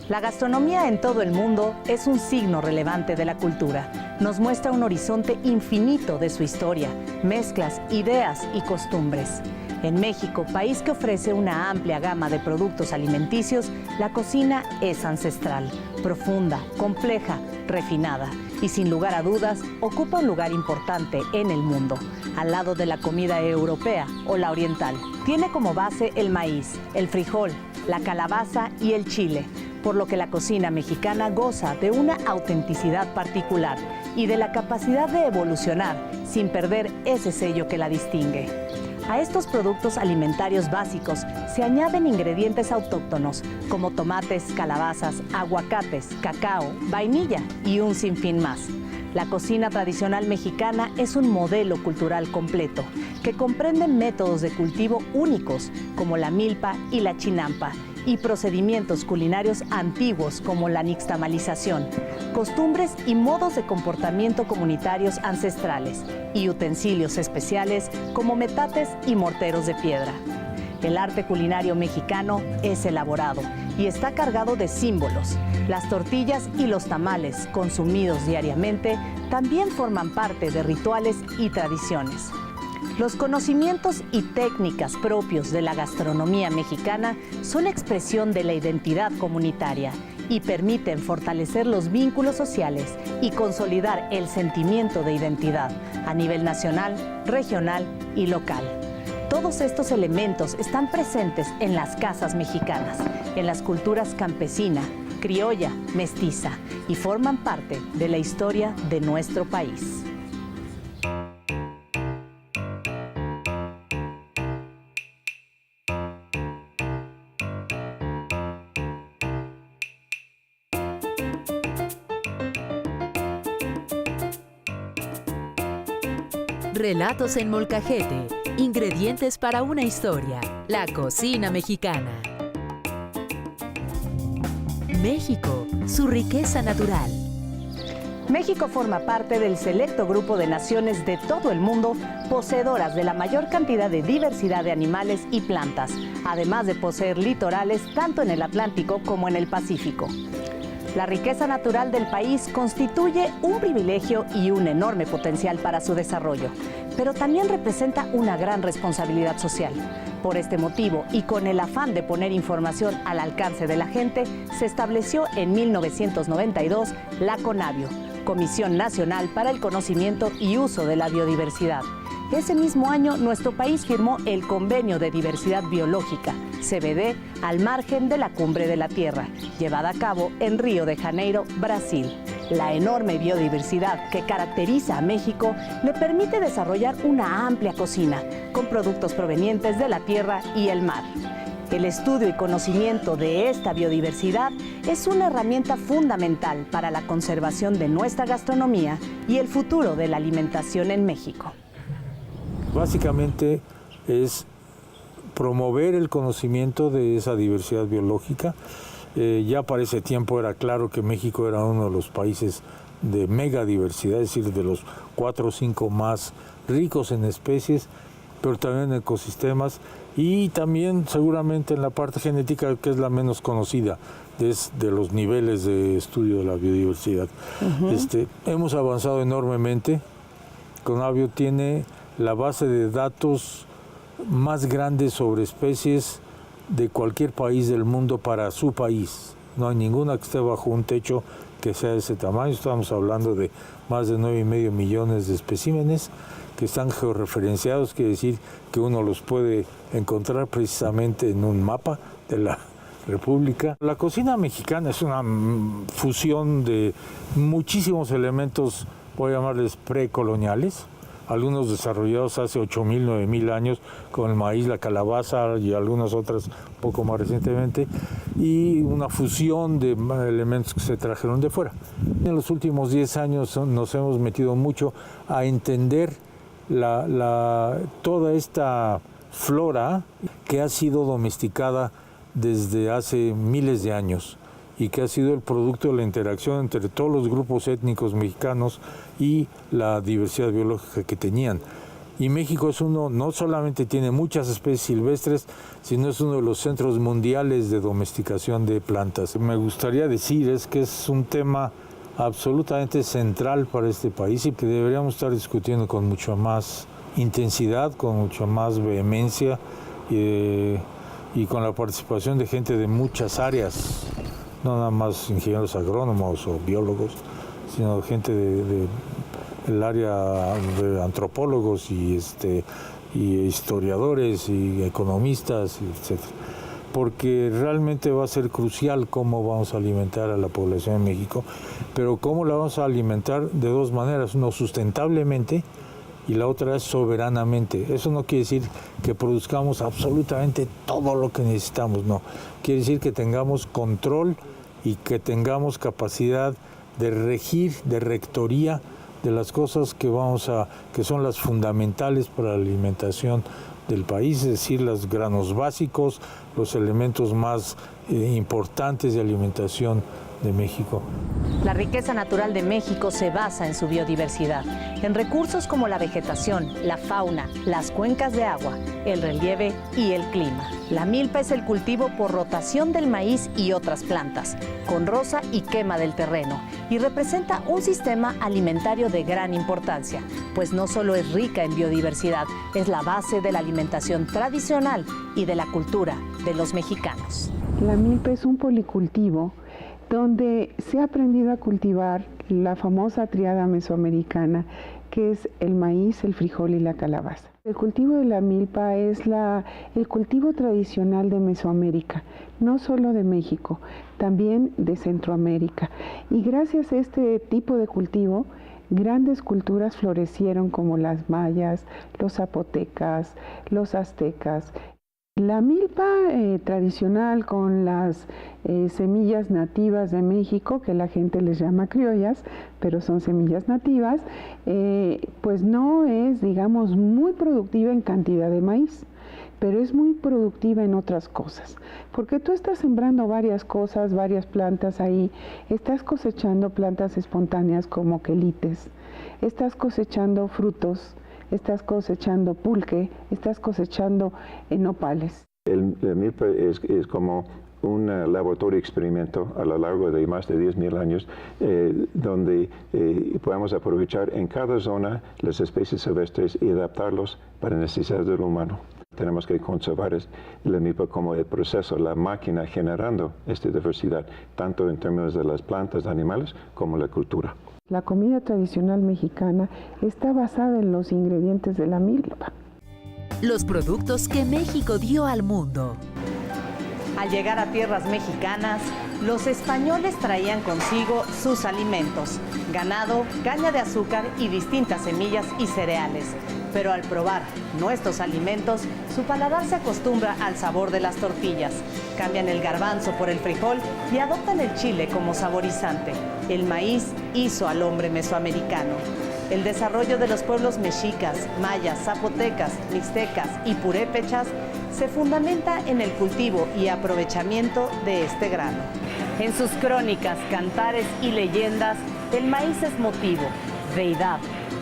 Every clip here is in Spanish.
La gastronomía en todo el mundo es un signo relevante de la cultura. Nos muestra un horizonte infinito de su historia, mezclas, ideas y costumbres. En México, país que ofrece una amplia gama de productos alimenticios, la cocina es ancestral, profunda, compleja, refinada y sin lugar a dudas ocupa un lugar importante en el mundo, al lado de la comida europea o la oriental. Tiene como base el maíz, el frijol, la calabaza y el chile, por lo que la cocina mexicana goza de una autenticidad particular y de la capacidad de evolucionar sin perder ese sello que la distingue. A estos productos alimentarios básicos se añaden ingredientes autóctonos como tomates, calabazas, aguacates, cacao, vainilla y un sinfín más. La cocina tradicional mexicana es un modelo cultural completo que comprende métodos de cultivo únicos como la milpa y la chinampa y procedimientos culinarios antiguos como la nixtamalización, costumbres y modos de comportamiento comunitarios ancestrales y utensilios especiales como metates y morteros de piedra. El arte culinario mexicano es elaborado y está cargado de símbolos. Las tortillas y los tamales, consumidos diariamente, también forman parte de rituales y tradiciones. Los conocimientos y técnicas propios de la gastronomía mexicana son expresión de la identidad comunitaria y permiten fortalecer los vínculos sociales y consolidar el sentimiento de identidad a nivel nacional, regional y local. Todos estos elementos están presentes en las casas mexicanas, en las culturas campesina, criolla, mestiza y forman parte de la historia de nuestro país. Relatos en molcajete, ingredientes para una historia, la cocina mexicana. México, su riqueza natural. México forma parte del selecto grupo de naciones de todo el mundo poseedoras de la mayor cantidad de diversidad de animales y plantas, además de poseer litorales tanto en el Atlántico como en el Pacífico. La riqueza natural del país constituye un privilegio y un enorme potencial para su desarrollo, pero también representa una gran responsabilidad social. Por este motivo, y con el afán de poner información al alcance de la gente, se estableció en 1992 la CONABIO, Comisión Nacional para el Conocimiento y Uso de la Biodiversidad. Ese mismo año, nuestro país firmó el Convenio de Diversidad Biológica, CBD, al margen de la Cumbre de la Tierra, llevada a cabo en Río de Janeiro, Brasil. La enorme biodiversidad que caracteriza a México le permite desarrollar una amplia cocina, con productos provenientes de la tierra y el mar. El estudio y conocimiento de esta biodiversidad es una herramienta fundamental para la conservación de nuestra gastronomía y el futuro de la alimentación en México. Básicamente es promover el conocimiento de esa diversidad biológica. Ya para ese tiempo era claro que México era uno de los países de megadiversidad, es decir, de los 4 o 5 más ricos en especies, pero también en ecosistemas y también seguramente en la parte genética, que es la menos conocida de los niveles de estudio de la biodiversidad. Hemos avanzado enormemente. CONABIO tiene la base de datos más grande sobre especies de cualquier país del mundo para su país. No hay ninguna que esté bajo un techo que sea de ese tamaño. Estamos hablando de más de 9,5 millones de especímenes que están georreferenciados, quiere decir que uno los puede encontrar precisamente en un mapa de la República. La cocina mexicana es una fusión de muchísimos elementos, voy a llamarles precoloniales, algunos desarrollados hace 8,000, 9,000 años con el maíz, la calabaza y algunas otras un poco más recientemente, y una fusión de elementos que se trajeron de fuera. En los últimos 10 años nos hemos metido mucho a entender toda esta flora que ha sido domesticada desde hace miles de años y que ha sido el producto de la interacción entre todos los grupos étnicos mexicanos y la diversidad biológica que tenían. Y México es no solamente tiene muchas especies silvestres, sino es uno de los centros mundiales de domesticación de plantas. Me gustaría decir que es un tema absolutamente central para este país y que deberíamos estar discutiendo con mucha más intensidad, con mucha más vehemencia y con la participación de gente de muchas áreas, no nada más ingenieros agrónomos o biólogos, sino gente del área de antropólogos y historiadores y economistas, etc. Porque realmente va a ser crucial cómo vamos a alimentar a la población de México, pero cómo la vamos a alimentar de dos maneras, uno sustentablemente y la otra es soberanamente. Eso no quiere decir que produzcamos absolutamente todo lo que necesitamos, no. Quiere decir que tengamos control y que tengamos capacidad de regir, de rectoría de las cosas que son las fundamentales para la alimentación del país, es decir, los granos básicos, los elementos más importantes de alimentación de México. La riqueza natural de México se basa en su biodiversidad, en recursos como la vegetación, la fauna, las cuencas de agua, el relieve y el clima. La milpa es el cultivo por rotación del maíz y otras plantas, con roza y quema del terreno, y representa un sistema alimentario de gran importancia, pues no solo es rica en biodiversidad, es la base de la alimentación tradicional y de la cultura de los mexicanos. La milpa es un policultivo donde se ha aprendido a cultivar la famosa tríada mesoamericana, que es el maíz, el frijol y la calabaza. El cultivo de la milpa es el cultivo tradicional de Mesoamérica, no solo de México, también de Centroamérica. Y gracias a este tipo de cultivo, grandes culturas florecieron como las mayas, los zapotecas, los aztecas. La milpa tradicional con las semillas nativas de México, que la gente les llama criollas, pero son semillas nativas, pues no es, digamos, muy productiva en cantidad de maíz, pero es muy productiva en otras cosas, porque tú estás sembrando varias cosas, varias plantas ahí, estás cosechando plantas espontáneas como quelites, estás cosechando frutos, estás cosechando pulque, estás cosechando nopales. La milpa es como un laboratorio experimento a lo largo de más de 10.000 años, donde podemos aprovechar en cada zona las especies silvestres y adaptarlos para necesidades del humano. Tenemos que conservar la milpa como el proceso, la máquina generando esta diversidad, tanto en términos de las plantas, animales, como la cultura. La comida tradicional mexicana está basada en los ingredientes de la milpa. Los productos que México dio al mundo. Al llegar a tierras mexicanas, los españoles traían consigo sus alimentos, ganado, caña de azúcar y distintas semillas y cereales. Pero al probar nuestros alimentos, su paladar se acostumbra al sabor de las tortillas. Cambian el garbanzo por el frijol y adoptan el chile como saborizante. El maíz hizo al hombre mesoamericano. El desarrollo de los pueblos mexicas, mayas, zapotecas, mixtecas y purépechas se fundamenta en el cultivo y aprovechamiento de este grano. En sus crónicas, cantares y leyendas, el maíz es motivo, deidad,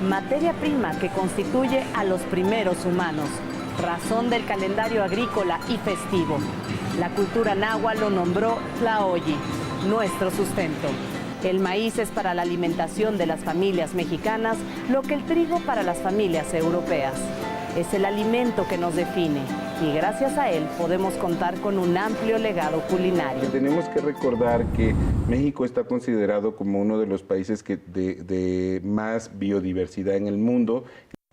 materia prima que constituye a los primeros humanos, razón del calendario agrícola y festivo. La cultura náhuatl lo nombró Tlaoyi, nuestro sustento. El maíz es para la alimentación de las familias mexicanas lo que el trigo para las familias europeas. Es el alimento que nos define y gracias a él podemos contar con un amplio legado culinario. Tenemos que recordar que México está considerado como uno de los países de más biodiversidad en el mundo.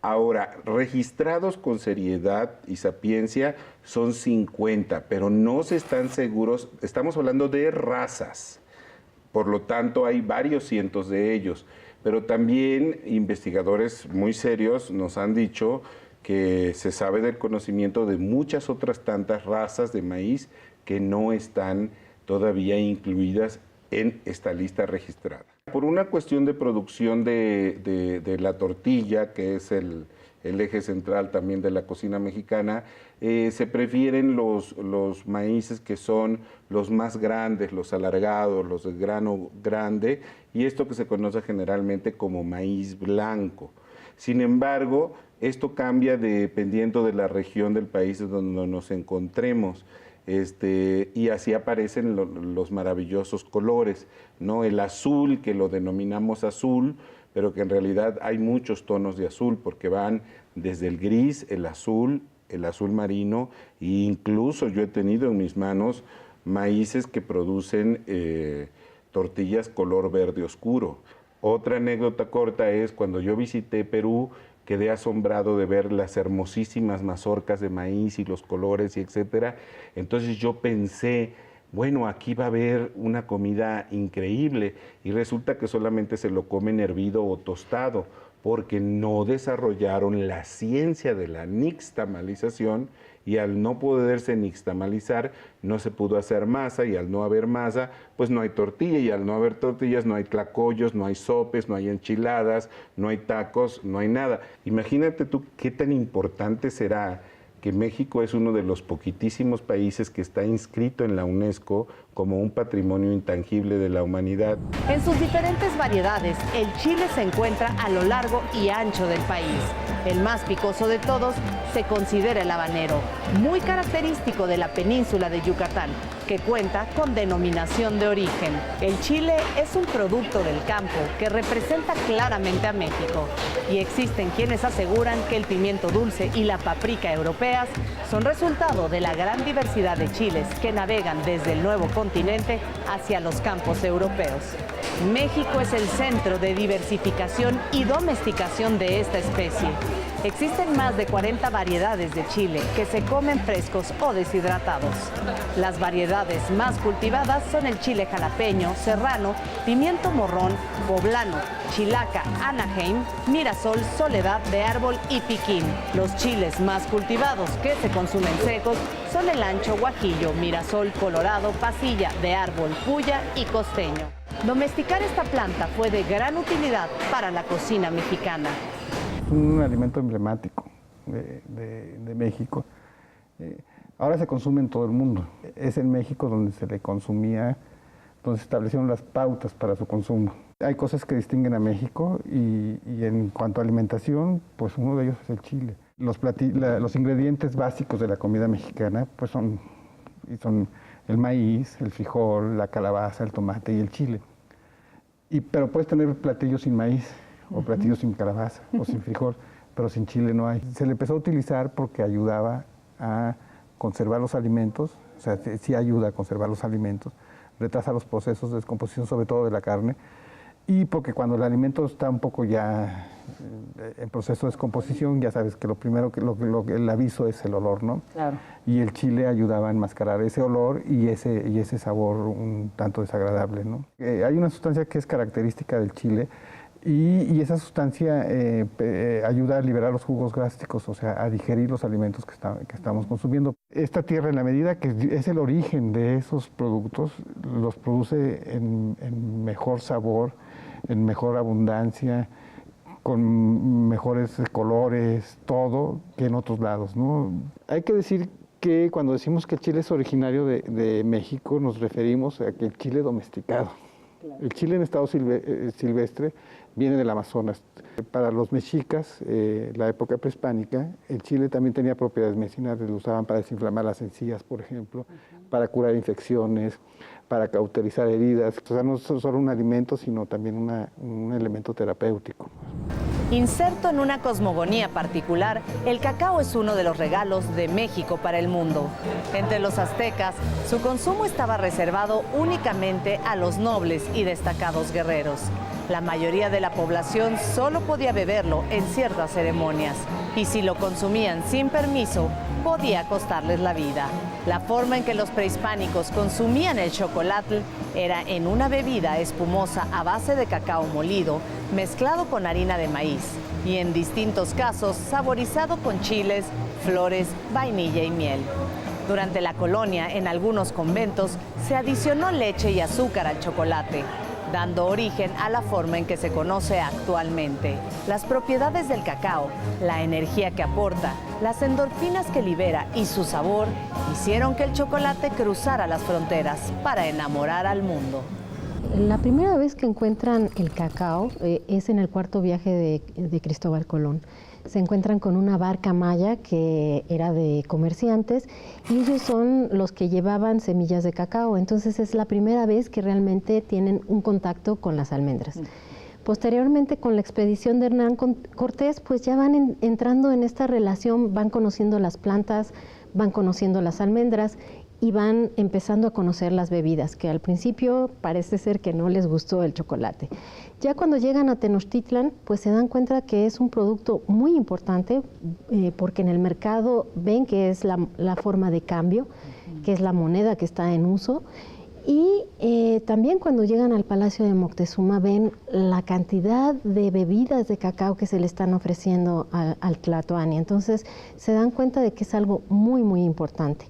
Ahora, registrados con seriedad y sapiencia son 50, pero no se están seguros, estamos hablando de razas. Por lo tanto, hay varios cientos de ellos. Pero también investigadores muy serios nos han dicho que se sabe del conocimiento de muchas otras tantas razas de maíz que no están todavía incluidas en esta lista registrada. Por una cuestión de producción de la tortilla, que es el eje central también de la cocina mexicana, se prefieren los maíces que son los más grandes, los alargados, los de grano grande, y esto que se conoce generalmente como maíz blanco. Sin embargo, Esto cambia dependiendo de la región del país donde nos encontremos. Y así aparecen los maravillosos colores, ¿no? El azul, que lo denominamos azul, pero que en realidad hay muchos tonos de azul, porque van desde el gris, el azul marino, e incluso yo he tenido en mis manos maíces que producen tortillas color verde oscuro. Otra anécdota corta es cuando yo visité Perú, quedé asombrado de ver las hermosísimas mazorcas de maíz y los colores y etcétera. Entonces yo pensé, bueno, aquí va a haber una comida increíble, y resulta que solamente se lo comen hervido o tostado, porque no desarrollaron la ciencia de la nixtamalización, y al no poderse nixtamalizar no se pudo hacer masa, y al no haber masa pues no hay tortilla, y al no haber tortillas no hay tlacoyos, no hay sopes, no hay enchiladas, no hay tacos, no hay nada. Imagínate tú qué tan importante será que México es uno de los poquitísimos países que está inscrito en la UNESCO como un patrimonio intangible de la humanidad. En sus diferentes variedades, el chile se encuentra a lo largo y ancho del país. El más picoso de todos se considera el habanero, muy característico de la península de Yucatán, que cuenta con denominación de origen. El chile es un producto del campo que representa claramente a México, y existen quienes aseguran que el pimiento dulce y la paprika europeas son resultado de la gran diversidad de chiles que navegan desde el nuevo continente hacia los campos europeos. México es el centro de diversificación y domesticación de esta especie. Existen más de 40 variedades de chile que se comen frescos o deshidratados. Las variedades más cultivadas son el chile jalapeño, serrano, pimiento morrón, poblano, chilaca, Anaheim, Mirasol, Soledad de árbol y piquín. Los chiles más cultivados que se consumen secos son el ancho, guajillo, Mirasol, colorado, pasilla de árbol, puya y costeño. Domesticar esta planta fue de gran utilidad para la cocina mexicana. Es un alimento emblemático de México. Ahora se consume en todo el mundo. Es en México donde se le consumía, donde se establecieron las pautas para su consumo. Hay cosas que distinguen a México y en cuanto a alimentación, pues uno de ellos es el chile. Los ingredientes básicos de la comida mexicana pues son el maíz, el frijol, la calabaza, el tomate y el chile. Pero puedes tener platillos sin maíz, o platillos sin calabaza, o sin frijol, pero sin chile no hay. Se le empezó a utilizar porque ayudaba a conservar los alimentos, o sea, sí ayuda a conservar los alimentos, retrasa los procesos de descomposición, sobre todo de la carne, y porque cuando el alimento está un poco ya en proceso de descomposición, ya sabes que lo primero, el aviso es el olor, ¿no? Claro. Y el chile ayudaba a enmascarar ese olor y ese sabor un tanto desagradable, ¿no? Hay una sustancia que es característica del chile, y esa sustancia ayuda a liberar los jugos gástricos, o sea, a digerir los alimentos que estamos consumiendo. Esta tierra, en la medida que es el origen de esos productos, los produce en mejor sabor, en mejor abundancia, con mejores colores, todo, que en otros lados, ¿no? Hay que decir que cuando decimos que el chile es originario de México, nos referimos a que el chile domesticado. Claro. El chile en estado silvestre viene del Amazonas. Para los mexicas, la época prehispánica, el chile también tenía propiedades medicinales, lo usaban para desinflamar las encías, por ejemplo, para curar infecciones, para cauterizar heridas. O sea, no es solo un alimento, sino también un elemento terapéutico. Inserto en una cosmogonía particular, el cacao es uno de los regalos de México para el mundo. Entre los aztecas, su consumo estaba reservado únicamente a los nobles y destacados guerreros. La mayoría de la población solo podía beberlo en ciertas ceremonias, y si lo consumían sin permiso, podía costarles la vida. La forma en que los prehispánicos consumían el chocolate era en una bebida espumosa a base de cacao molido, mezclado con harina de maíz, y en distintos casos saborizado con chiles, flores, vainilla y miel. Durante la colonia, en algunos conventos, se adicionó leche y azúcar al chocolate, dando origen a la forma en que se conoce actualmente. Las propiedades del cacao, la energía que aporta, las endorfinas que libera y su sabor hicieron que el chocolate cruzara las fronteras para enamorar al mundo. La primera vez que encuentran el cacao es en el cuarto viaje de Cristóbal Colón. se encuentran con una barca maya que era de comerciantes y ellos son los que llevaban semillas de cacao. Entonces es la primera vez que realmente tienen un contacto con las almendras. Posteriormente, con la expedición de Hernán Cortés, pues ya van entrando en esta relación, van conociendo las plantas, van conociendo las almendras y van empezando a conocer las bebidas, que al principio parece ser que no les gustó el chocolate. Ya cuando llegan a Tenochtitlan, pues se dan cuenta que es un producto muy importante, porque en el mercado ven que es la forma de cambio, que es la moneda que está en uso. Y también cuando llegan al Palacio de Moctezuma ven la cantidad de bebidas de cacao que se le están ofreciendo al Tlatoani. Entonces se dan cuenta de que es algo muy, muy importante.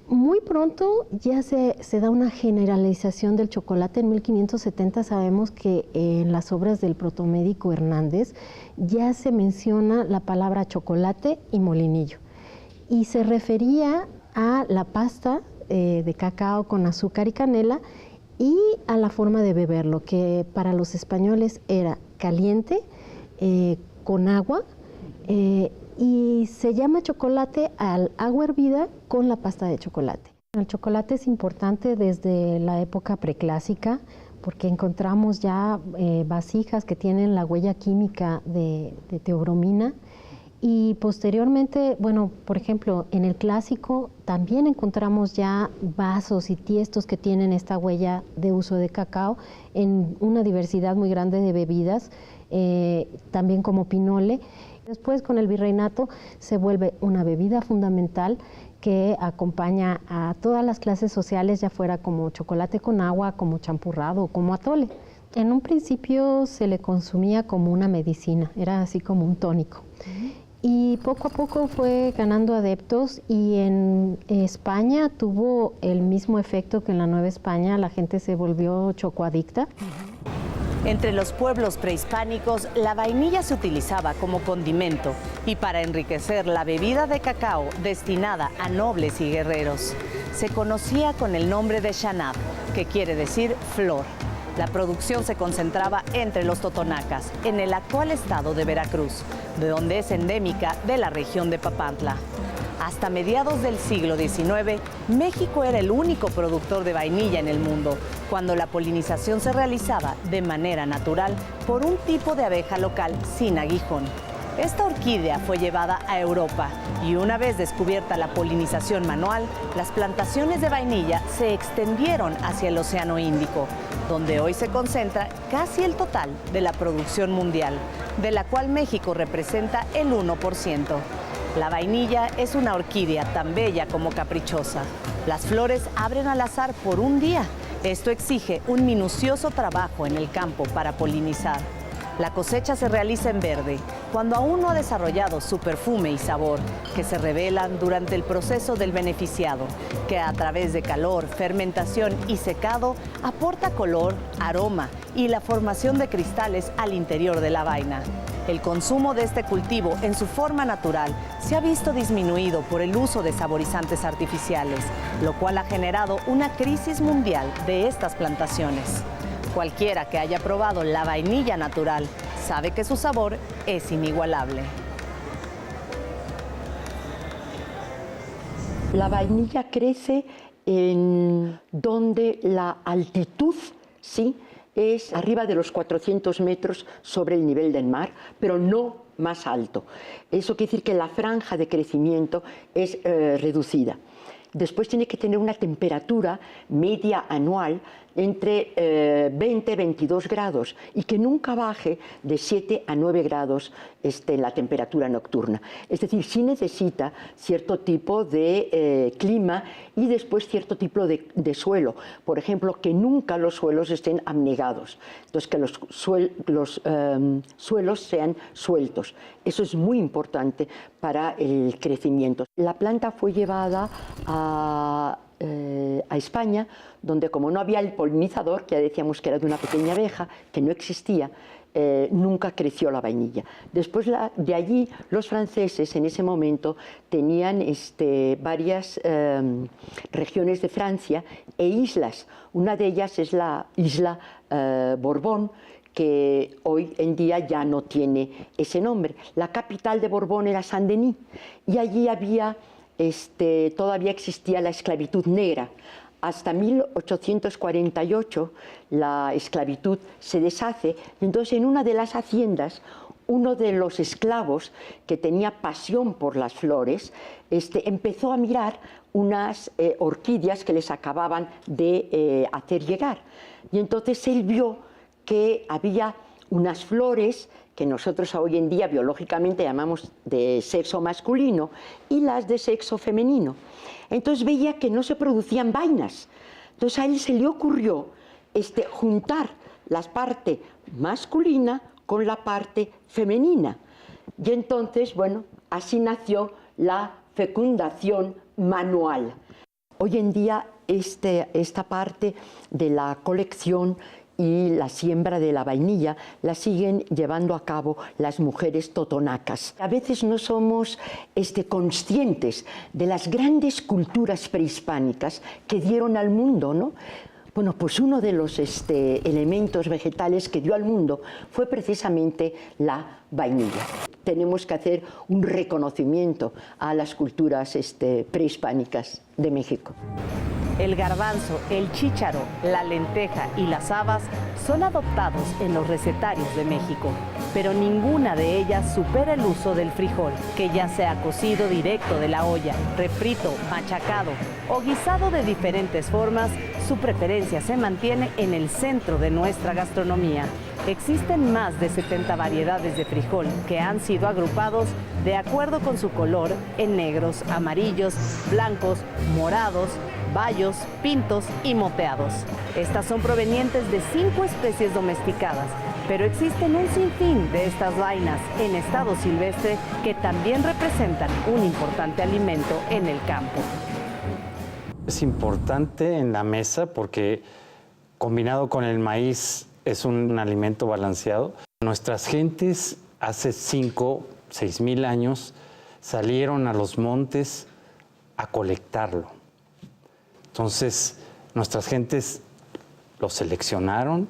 Muy pronto ya se da una generalización del chocolate. En 1570 sabemos que en las obras del protomédico Hernández ya se menciona la palabra chocolate y molinillo. Y se refería a la pasta de cacao con azúcar y canela y a la forma de beberlo, que para los españoles era caliente, con agua, y se llama chocolate al agua hervida con la pasta de chocolate. El chocolate es importante desde la época preclásica porque encontramos ya vasijas que tienen la huella química de teobromina. Y posteriormente, bueno, por ejemplo, en el clásico también encontramos ya vasos y tiestos que tienen esta huella de uso de cacao en una diversidad muy grande de bebidas, también como pinole. Después, con el virreinato, se vuelve una bebida fundamental que acompaña a todas las clases sociales, ya fuera como chocolate con agua, como champurrado o como atole. En un principio se le consumía como una medicina, era así como un tónico. Y poco a poco fue ganando adeptos y en España tuvo el mismo efecto que en la Nueva España, la gente se volvió chocoadicta. Entre los pueblos prehispánicos, la vainilla se utilizaba como condimento y para enriquecer la bebida de cacao destinada a nobles y guerreros. Se conocía con el nombre de xanab, que quiere decir flor. La producción se concentraba entre los totonacas, en el actual estado de Veracruz, de donde es endémica de la región de Papantla. Hasta mediados del siglo XIX, México era el único productor de vainilla en el mundo, cuando la polinización se realizaba de manera natural por un tipo de abeja local sin aguijón. Esta orquídea fue llevada a Europa y una vez descubierta la polinización manual, las plantaciones de vainilla se extendieron hacia el Océano Índico, donde hoy se concentra casi el total de la producción mundial, de la cual México representa el 1%. La vainilla es una orquídea tan bella como caprichosa. Las flores abren al azar por un día. Esto exige un minucioso trabajo en el campo para polinizar. La cosecha se realiza en verde, cuando aún no ha desarrollado su perfume y sabor, que se revelan durante el proceso del beneficiado, que a través de calor, fermentación y secado aporta color, aroma y la formación de cristales al interior de la vaina. El consumo de este cultivo en su forma natural se ha visto disminuido por el uso de saborizantes artificiales, lo cual ha generado una crisis mundial de estas plantaciones. Cualquiera que haya probado la vainilla natural sabe que su sabor es inigualable. La vainilla crece en donde la altitud, sí, es arriba de los 400 metros sobre el nivel del mar, pero no más alto. Eso quiere decir que la franja de crecimiento es reducida. Después tiene que tener una temperatura media anual entre 20 y 22 grados y que nunca baje de 7 a 9 grados la temperatura nocturna. Es decir, sí necesita cierto tipo de clima y después cierto tipo de suelo. Por ejemplo, que nunca los suelos estén abnegados, entonces que los suelos sean sueltos. Eso es muy importante para el crecimiento. La planta fue llevada a España, donde como no había el polinizador, que ya decíamos que era de una pequeña abeja, que no existía, nunca creció la vainilla. Después de allí, los franceses en ese momento tenían varias regiones de Francia e islas. Una de ellas es la isla Borbón, que hoy en día ya no tiene ese nombre. La capital de Borbón era Saint-Denis y allí todavía existía la esclavitud negra. Hasta 1848 la esclavitud se deshace y entonces en una de las haciendas uno de los esclavos que tenía pasión por las flores empezó a mirar unas orquídeas que les acababan de hacer llegar y entonces él vio que había unas flores que nosotros hoy en día biológicamente llamamos de sexo masculino y las de sexo femenino. Entonces veía que no se producían vainas. Entonces a él se le ocurrió juntar la parte masculina con la parte femenina. Y entonces, bueno, así nació la fecundación manual. Hoy en día esta parte de la colección y la siembra de la vainilla la siguen llevando a cabo las mujeres totonacas. A veces no somos conscientes de las grandes culturas prehispánicas que dieron al mundo, ¿no? Bueno, pues uno de los elementos vegetales que dio al mundo fue precisamente la vainilla. Tenemos que hacer un reconocimiento a las culturas prehispánicas de México. El garbanzo, el chícharo, la lenteja y las habas son adoptados en los recetarios de México, pero ninguna de ellas supera el uso del frijol, que ya sea cocido directo de la olla, refrito, machacado o guisado de diferentes formas, su preferencia se mantiene en el centro de nuestra gastronomía. Existen más de 70 variedades de frijol que han sido agrupados de acuerdo con su color en negros, amarillos, blancos, morados, bayos, pintos y moteados. Estas son provenientes de 5 especies domesticadas, pero existen un sinfín de estas vainas en estado silvestre que también representan un importante alimento en el campo. Es importante en la mesa porque combinado con el maíz es un alimento balanceado. Nuestras gentes hace 6 mil años salieron a los montes a colectarlo. Entonces, nuestras gentes lo seleccionaron,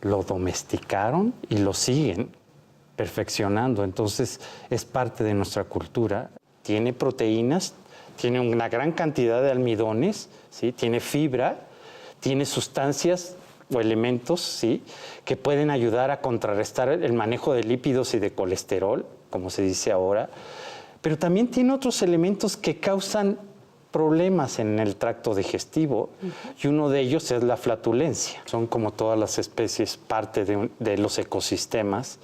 lo domesticaron y lo siguen perfeccionando. Entonces, es parte de nuestra cultura. Tiene proteínas, tiene una gran cantidad de almidones, ¿sí? Tiene fibra, tiene sustancias o elementos, ¿sí?, que pueden ayudar a contrarrestar el manejo de lípidos y de colesterol, como se dice ahora, pero también tiene otros elementos que causan problemas en el tracto digestivo, y uno de ellos es la flatulencia. Son, como todas las especies, parte de los ecosistemas,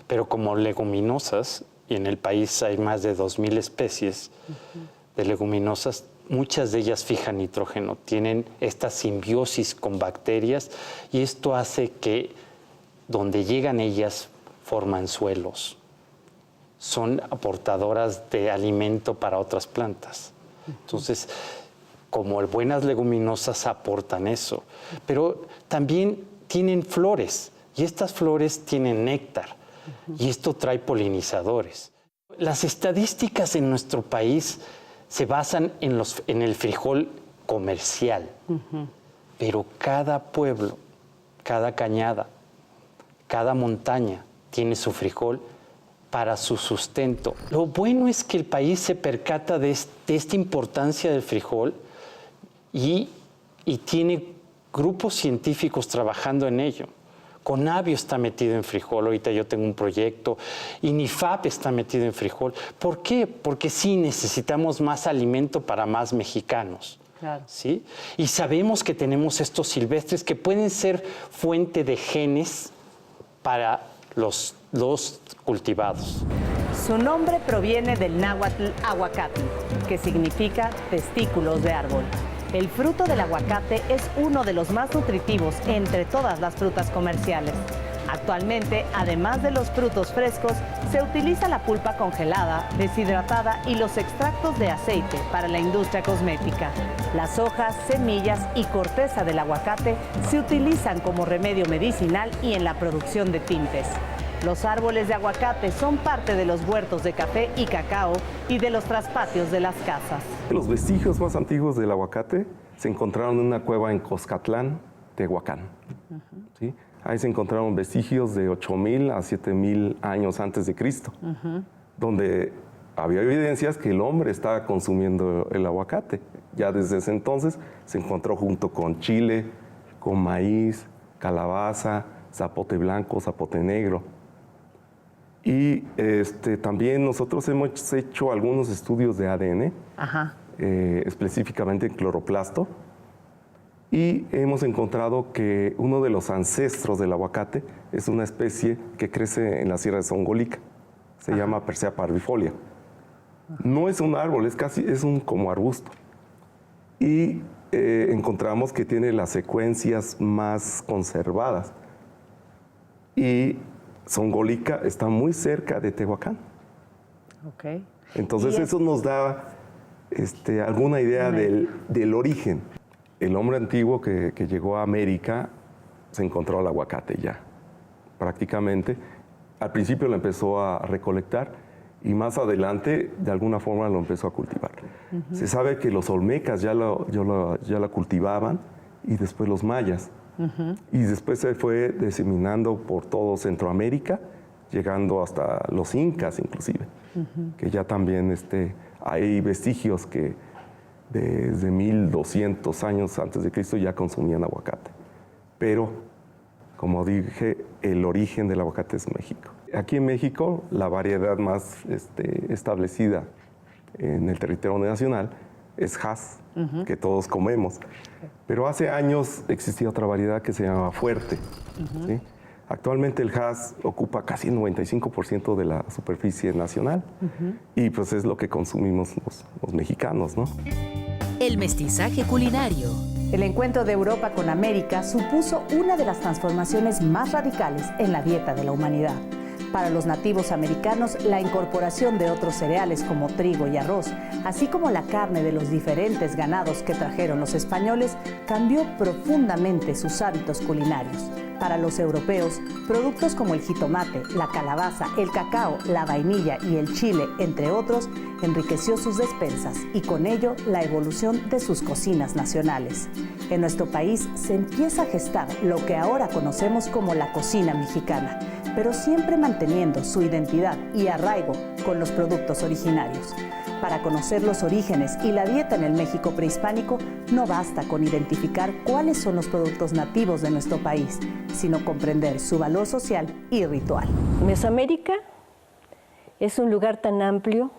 pero como leguminosas, y en el país hay más de 2,000 especies de leguminosas, muchas de ellas fijan nitrógeno, tienen esta simbiosis con bacterias y esto hace que donde llegan ellas forman suelos. Son aportadoras de alimento para otras plantas. Entonces, como buenas leguminosas aportan eso, pero también tienen flores y estas flores tienen néctar y esto trae polinizadores. Las estadísticas en nuestro país se basan en el frijol comercial, pero cada pueblo, cada cañada, cada montaña tiene su frijol para su sustento. Lo bueno es que el país se percata de esta importancia del frijol y tiene grupos científicos trabajando en ello. Conavio está metido en frijol, ahorita yo tengo un proyecto, INIFAP está metido en frijol. ¿Por qué? Porque sí necesitamos más alimento para más mexicanos. Claro. ¿Sí? Y sabemos que tenemos estos silvestres que pueden ser fuente de genes para los cultivados. Su nombre proviene del náhuatl aguacatl, que significa testículos de árbol. El fruto del aguacate es uno de los más nutritivos entre todas las frutas comerciales. Actualmente, además de los frutos frescos, se utiliza la pulpa congelada, deshidratada y los extractos de aceite para la industria cosmética. Las hojas, semillas y corteza del aguacate se utilizan como remedio medicinal y en la producción de tintes. Los árboles de aguacate son parte de los huertos de café y cacao y de los traspatios de las casas. Los vestigios más antiguos del aguacate se encontraron en una cueva en Coscatlán, Tehuacán. ¿Sí? Ahí se encontraron vestigios de 8.000 a 7.000 años antes de Cristo, donde había evidencias que el hombre estaba consumiendo el aguacate. Ya desde ese entonces se encontró junto con chile, con maíz, calabaza, zapote blanco, zapote negro. Y también nosotros hemos hecho algunos estudios de ADN, específicamente en cloroplasto, y hemos encontrado que uno de los ancestros del aguacate es una especie que crece en la Sierra de Zongolica. Se llama Persea parvifolia. No es un árbol, es un como arbusto. Y encontramos que tiene las secuencias más conservadas. Y Zongolica está muy cerca de Tehuacán. Entonces eso nos da alguna idea del origen. El hombre antiguo que llegó a América se encontró el aguacate ya, prácticamente. Al principio lo empezó a recolectar y más adelante de alguna forma lo empezó a cultivar. Se sabe que los olmecas ya la cultivaban y después los mayas. Y después se fue diseminando por todo Centroamérica, llegando hasta los incas inclusive, que ya también hay vestigios que desde 1200 años antes de Cristo ya consumían aguacate. Pero, como dije, el origen del aguacate es México. Aquí en México, la variedad más establecida en el territorio nacional es Hass, que todos comemos. Pero hace años existía otra variedad que se llamaba Fuerte. ¿Sí? Actualmente el Hass ocupa casi el 95% de la superficie nacional y pues es lo que consumimos los mexicanos, ¿no? El mestizaje culinario. El encuentro de Europa con América supuso una de las transformaciones más radicales en la dieta de la humanidad. Para los nativos americanos, la incorporación de otros cereales como trigo y arroz, así como la carne de los diferentes ganados que trajeron los españoles, cambió profundamente sus hábitos culinarios. Para los europeos, productos como el jitomate, la calabaza, el cacao, la vainilla y el chile, entre otros, enriqueció sus despensas y con ello la evolución de sus cocinas nacionales. En nuestro país se empieza a gestar lo que ahora conocemos como la cocina mexicana, pero siempre manteniendo su identidad y arraigo con los productos originarios. Para conocer los orígenes y la dieta en el México prehispánico, no basta con identificar cuáles son los productos nativos de nuestro país, sino comprender su valor social y ritual. Mesoamérica es un lugar tan amplio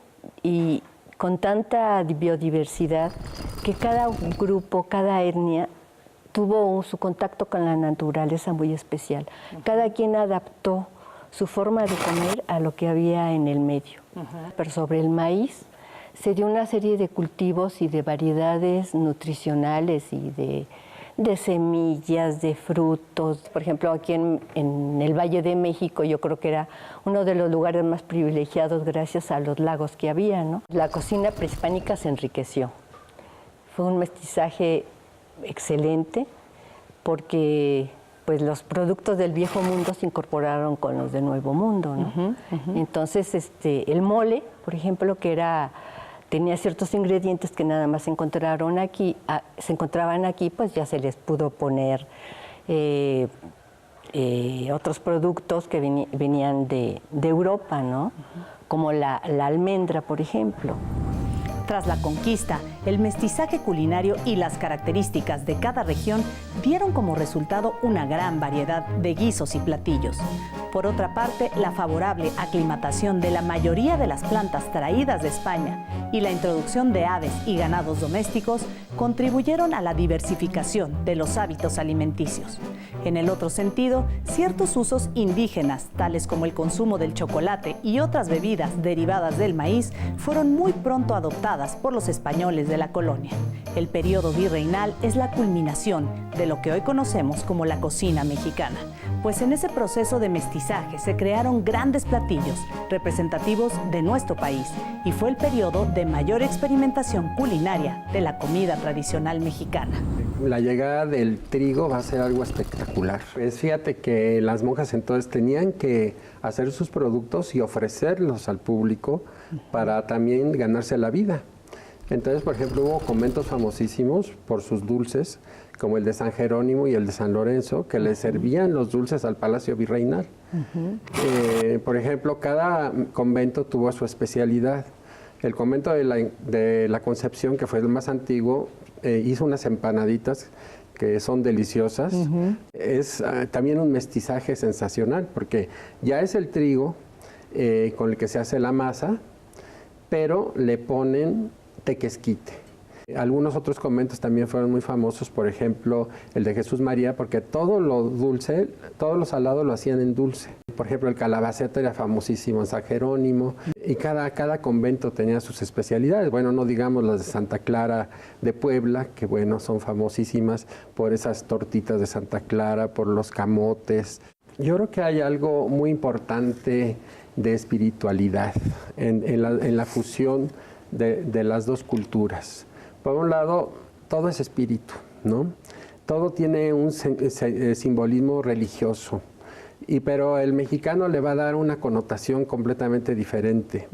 y con tanta biodiversidad que cada grupo, cada etnia tuvo su contacto con la naturaleza muy especial. Cada quien adaptó su forma de comer a lo que había en el medio. Pero sobre el maíz se dio una serie de cultivos y de variedades nutricionales y de semillas, de frutos. Por ejemplo, aquí en el Valle de México yo creo que era uno de los lugares más privilegiados gracias a los lagos que había, ¿no? La cocina prehispánica se enriqueció. Fue un mestizaje excelente porque pues los productos del viejo mundo se incorporaron con los del nuevo mundo, ¿no? Entonces el mole, por ejemplo, que tenía ciertos ingredientes que nada más se encontraban aquí, pues ya se les pudo poner otros productos que venían de Europa, ¿no? Como la almendra, por ejemplo. Tras la conquista, el mestizaje culinario y las características de cada región dieron como resultado una gran variedad de guisos y platillos. Por otra parte, la favorable aclimatación de la mayoría de las plantas traídas de España y la introducción de aves y ganados domésticos contribuyeron a la diversificación de los hábitos alimenticios. En el otro sentido, ciertos usos indígenas, tales como el consumo del chocolate y otras bebidas derivadas del maíz, fueron muy pronto adoptadas por los españoles de la colonia. El periodo virreinal es la culminación de lo que hoy conocemos como la cocina mexicana, pues en ese proceso de mestizaje se crearon grandes platillos representativos de nuestro país y fue el periodo de mayor experimentación culinaria de la comida tradicional mexicana. La llegada del trigo va a ser algo espectacular. Pues fíjate que las monjas entonces tenían que hacer sus productos y ofrecerlos al público para también ganarse la vida. Entonces, por ejemplo, hubo conventos famosísimos por sus dulces, como el de San Jerónimo y el de San Lorenzo, que le servían los dulces al Palacio Virreinal. Por ejemplo, cada convento tuvo su especialidad. El convento de la Concepción, que fue el más antiguo, hizo unas empanaditas que son deliciosas. Es también un mestizaje sensacional, porque ya es el trigo con el que se hace la masa, pero le ponen tequesquite. Algunos otros conventos también fueron muy famosos, por ejemplo, el de Jesús María, porque todo lo dulce, todo lo salado lo hacían en dulce. Por ejemplo, el calabacete era famosísimo en San Jerónimo, y cada convento tenía sus especialidades. Bueno, no digamos las de Santa Clara de Puebla, que bueno, son famosísimas por esas tortitas de Santa Clara, por los camotes. Yo creo que hay algo muy importante de espiritualidad en la fusión de las dos culturas. Por un lado, todo es espíritu, ¿no? Todo tiene un simbolismo religioso, pero el mexicano le va a dar una connotación completamente diferente.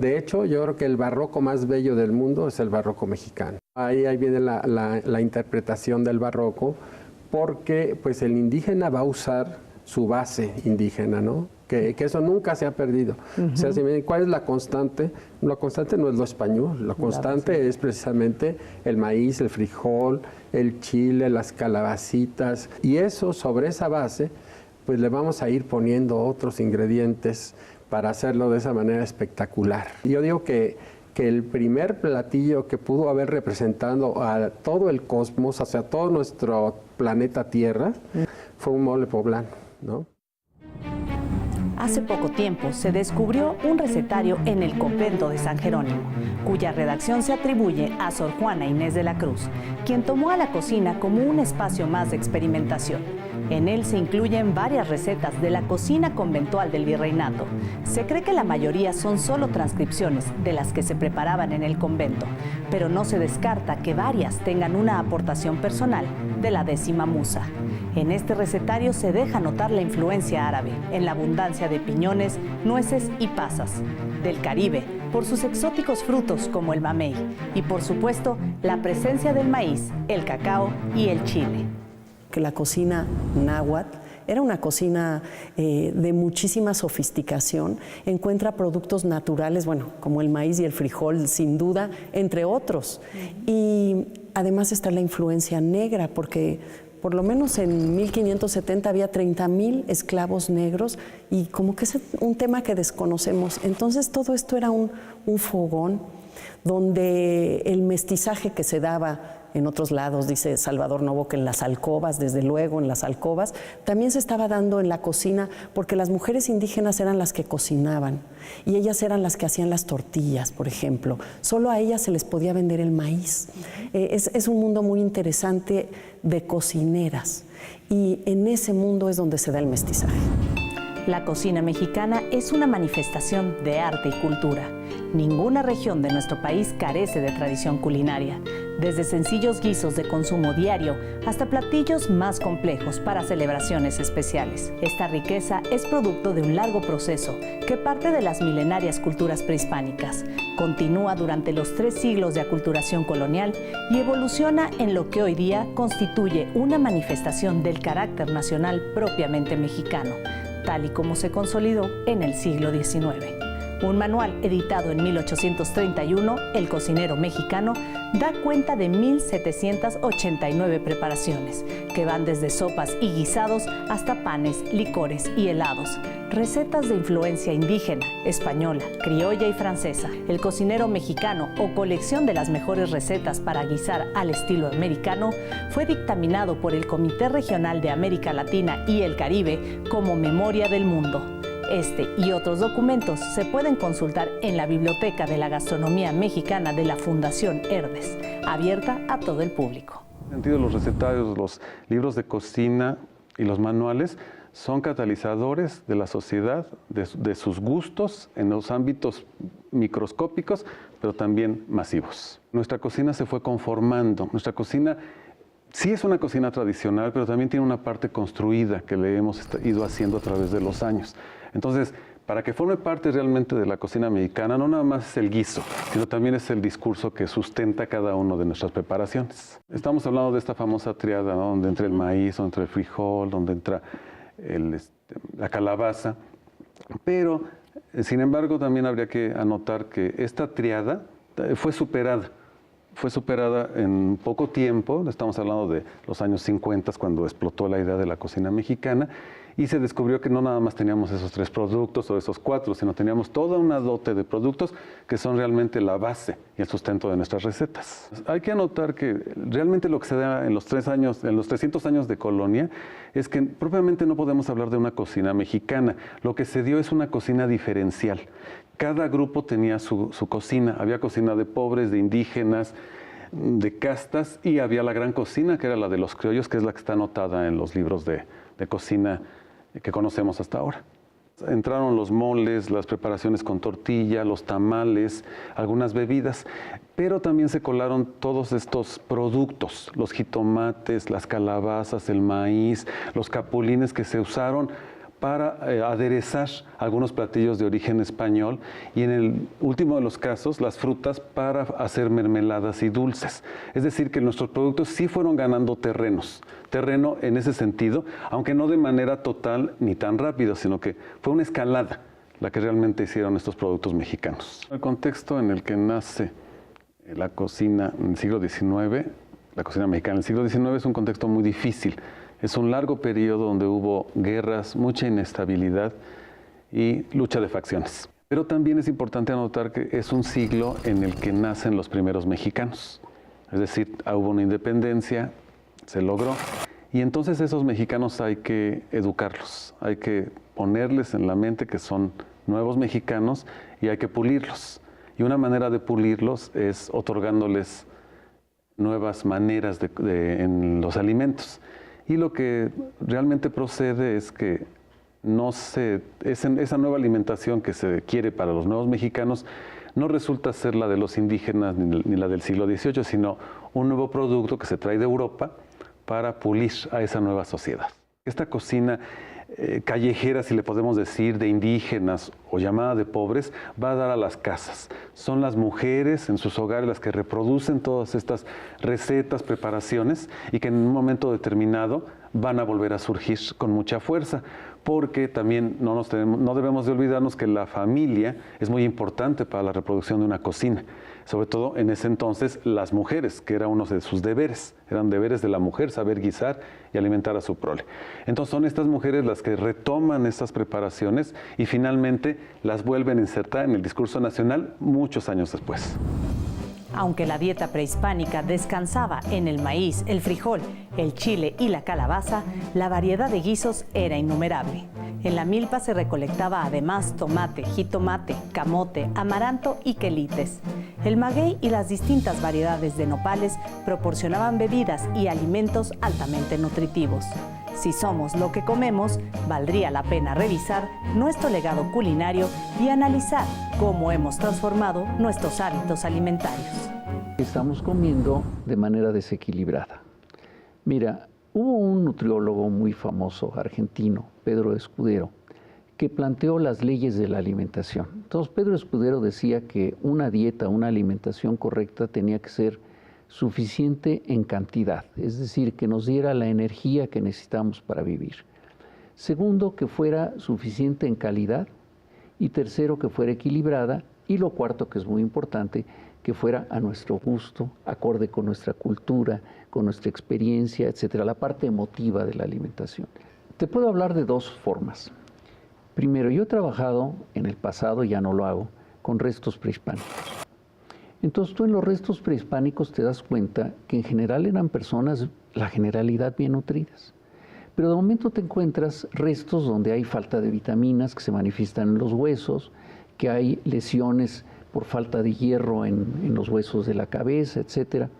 De hecho, yo creo que el barroco más bello del mundo es el barroco mexicano. Ahí viene la interpretación del barroco, porque pues el indígena va a usar su base indígena, ¿no? Que eso nunca se ha perdido. O sea, ¿cuál es la constante? La constante no es lo español, la constante es precisamente el maíz, el frijol, el chile, las calabacitas, y eso, sobre esa base, pues le vamos a ir poniendo otros ingredientes para hacerlo de esa manera espectacular. Yo digo que el primer platillo que pudo haber representado a todo el cosmos, o sea, todo nuestro planeta Tierra, fue un mole poblano, ¿no? Hace poco tiempo se descubrió un recetario en el convento de San Jerónimo, cuya redacción se atribuye a Sor Juana Inés de la Cruz, quien tomó a la cocina como un espacio más de experimentación. En él se incluyen varias recetas de la cocina conventual del virreinato. Se cree que la mayoría son solo transcripciones de las que se preparaban en el convento, pero no se descarta que varias tengan una aportación personal de la 10ª musa. En este recetario se deja notar la influencia árabe en la abundancia de piñones, nueces y pasas, del Caribe por sus exóticos frutos como el mamey y por supuesto la presencia del maíz, el cacao y el chile. Que la cocina náhuatl era una cocina de muchísima sofisticación, encuentra productos naturales, bueno, como el maíz y el frijol, sin duda, entre otros. Y además está la influencia negra, porque por lo menos en 1570 había 30,000 esclavos negros, y como que es un tema que desconocemos. Entonces todo esto era un fogón donde el mestizaje que se daba en otros lados, dice Salvador Novo, que en las alcobas, desde luego en las alcobas, también se estaba dando en la cocina, porque las mujeres indígenas eran las que cocinaban y ellas eran las que hacían las tortillas, por ejemplo. Solo a ellas se les podía vender el maíz. Es un mundo muy interesante de cocineras, y en ese mundo es donde se da el mestizaje. La cocina mexicana es una manifestación de arte y cultura. Ninguna región de nuestro país carece de tradición culinaria, desde sencillos guisos de consumo diario hasta platillos más complejos para celebraciones especiales. Esta riqueza es producto de un largo proceso que parte de las milenarias culturas prehispánicas, continúa durante los 3 siglos de aculturación colonial y evoluciona en lo que hoy día constituye una manifestación del carácter nacional propiamente mexicano, tal y como se consolidó en el siglo XIX. Un manual editado en 1831, El cocinero mexicano, da cuenta de 1,789 preparaciones, que van desde sopas y guisados hasta panes, licores y helados. Recetas de influencia indígena, española, criolla y francesa. El cocinero mexicano, o colección de las mejores recetas para guisar al estilo americano, fue dictaminado por el Comité Regional de América Latina y el Caribe como Memoria del Mundo. Este y otros documentos se pueden consultar en la Biblioteca de la Gastronomía Mexicana de la Fundación Herdes, abierta a todo el público. En el sentido, los recetarios, los libros de cocina y los manuales son catalizadores de la sociedad, de sus gustos en los ámbitos microscópicos, pero también masivos. Nuestra cocina se fue conformando. Nuestra cocina sí es una cocina tradicional, pero también tiene una parte construida que le hemos ido haciendo a través de los años. Entonces, Para que forme parte realmente de la cocina mexicana, no nada más es el guiso, sino también es el discurso que sustenta cada una de nuestras preparaciones. Estamos hablando de esta famosa triada, ¿no? Donde entra el maíz, donde entra el frijol, donde entra la calabaza. Pero, sin embargo, también habría que anotar que esta triada fue superada. Fue superada en poco tiempo, estamos hablando de los años 50, cuando explotó la idea de la cocina mexicana, y se descubrió que no nada más teníamos esos 3 productos o esos 4, sino teníamos toda una dote de productos que son realmente la base y el sustento de nuestras recetas. Hay que anotar que realmente lo que se da en los 300 años de colonia es que propiamente no podemos hablar de una cocina mexicana. Lo que se dio es una cocina diferencial. Cada grupo tenía su cocina. Había cocina de pobres, de indígenas, de castas, y había la gran cocina, que era la de los criollos, que es la que está anotada en los libros de cocina que conocemos hasta ahora. Entraron los moles, las preparaciones con tortilla, los tamales, algunas bebidas, pero también se colaron todos estos productos, los jitomates, las calabazas, el maíz, los capulines que se usaron para aderezar algunos platillos de origen español, y en el último de los casos, las frutas para hacer mermeladas y dulces. Es decir, que nuestros productos sí fueron ganando terreno en ese sentido, aunque no de manera total ni tan rápida, sino que fue una escalada la que realmente hicieron estos productos mexicanos. El contexto en el que nace la cocina en el siglo XIX, la cocina mexicana en el siglo XIX, es un contexto muy difícil. Es un largo periodo donde hubo guerras, mucha inestabilidad y lucha de facciones. Pero también es importante anotar que es un siglo en el que nacen los primeros mexicanos. Es decir, hubo una independencia, se logró, y entonces esos mexicanos hay que educarlos, hay que ponerles en la mente que son nuevos mexicanos y hay que pulirlos. Y una manera de pulirlos es otorgándoles nuevas maneras en los alimentos. Y lo que realmente procede es que esa nueva alimentación que se quiere para los nuevos mexicanos no resulta ser la de los indígenas ni la del siglo XVIII, sino un nuevo producto que se trae de Europa para pulir a esa nueva sociedad. Esta cocina callejera, si le podemos decir, de indígenas o llamada de pobres, va a dar a las casas. Son las mujeres en sus hogares las que reproducen todas estas recetas, preparaciones, y que en un momento determinado van a volver a surgir con mucha fuerza, porque también no debemos de olvidarnos que la familia es muy importante para la reproducción de una cocina. Sobre todo en ese entonces las mujeres, que era uno de sus deberes, eran deberes de la mujer saber guisar y alimentar a su prole. Entonces son estas mujeres las que retoman estas preparaciones y finalmente las vuelven a insertar en el discurso nacional muchos años después. Aunque la dieta prehispánica descansaba en el maíz, el frijol, el chile y la calabaza, la variedad de guisos era innumerable. En la milpa se recolectaba además tomate, jitomate, camote, amaranto y quelites. El maguey y las distintas variedades de nopales proporcionaban bebidas y alimentos altamente nutritivos. Si somos lo que comemos, valdría la pena revisar nuestro legado culinario y analizar cómo hemos transformado nuestros hábitos alimentarios. Estamos comiendo de manera desequilibrada. Mira, hubo un nutriólogo muy famoso argentino, Pedro Escudero, que planteó las leyes de la alimentación. Entonces, Pedro Escudero decía que una dieta, una alimentación correcta tenía que ser suficiente en cantidad, es decir, que nos diera la energía que necesitamos para vivir. Segundo, que fuera suficiente en calidad. Y tercero, que fuera equilibrada. Y lo cuarto, que es muy importante, que fuera a nuestro gusto, acorde con nuestra cultura, con nuestra experiencia, etcétera, la parte emotiva de la alimentación. Te puedo hablar de dos formas. Primero, yo he trabajado en el pasado, ya no lo hago, con restos prehispánicos. Entonces tú en los restos prehispánicos te das cuenta que en general eran personas, la generalidad, bien nutridas. Pero de momento te encuentras restos donde hay falta de vitaminas que se manifiestan en los huesos, que hay lesiones por falta de hierro en los huesos de la cabeza, etcétera.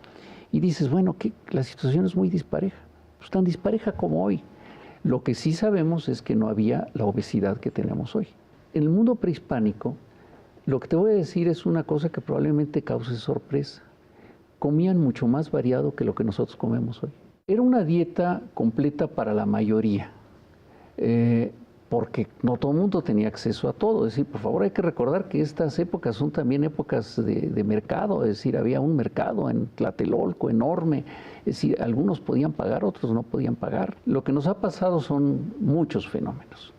Y dices, bueno, que la situación es muy dispareja, pues tan dispareja como hoy. Lo que sí sabemos es que no había la obesidad que tenemos hoy. En el mundo prehispánico, lo que te voy a decir es una cosa que probablemente cause sorpresa. Comían mucho más variado que lo que nosotros comemos hoy. Era una dieta completa para la mayoría. porque no todo el mundo tenía acceso a todo. Es decir, por favor, hay que recordar que estas épocas son también épocas de mercado, es decir, había un mercado en Tlatelolco enorme, es decir, algunos podían pagar, otros no podían pagar. Lo que nos ha pasado son muchos fenómenos.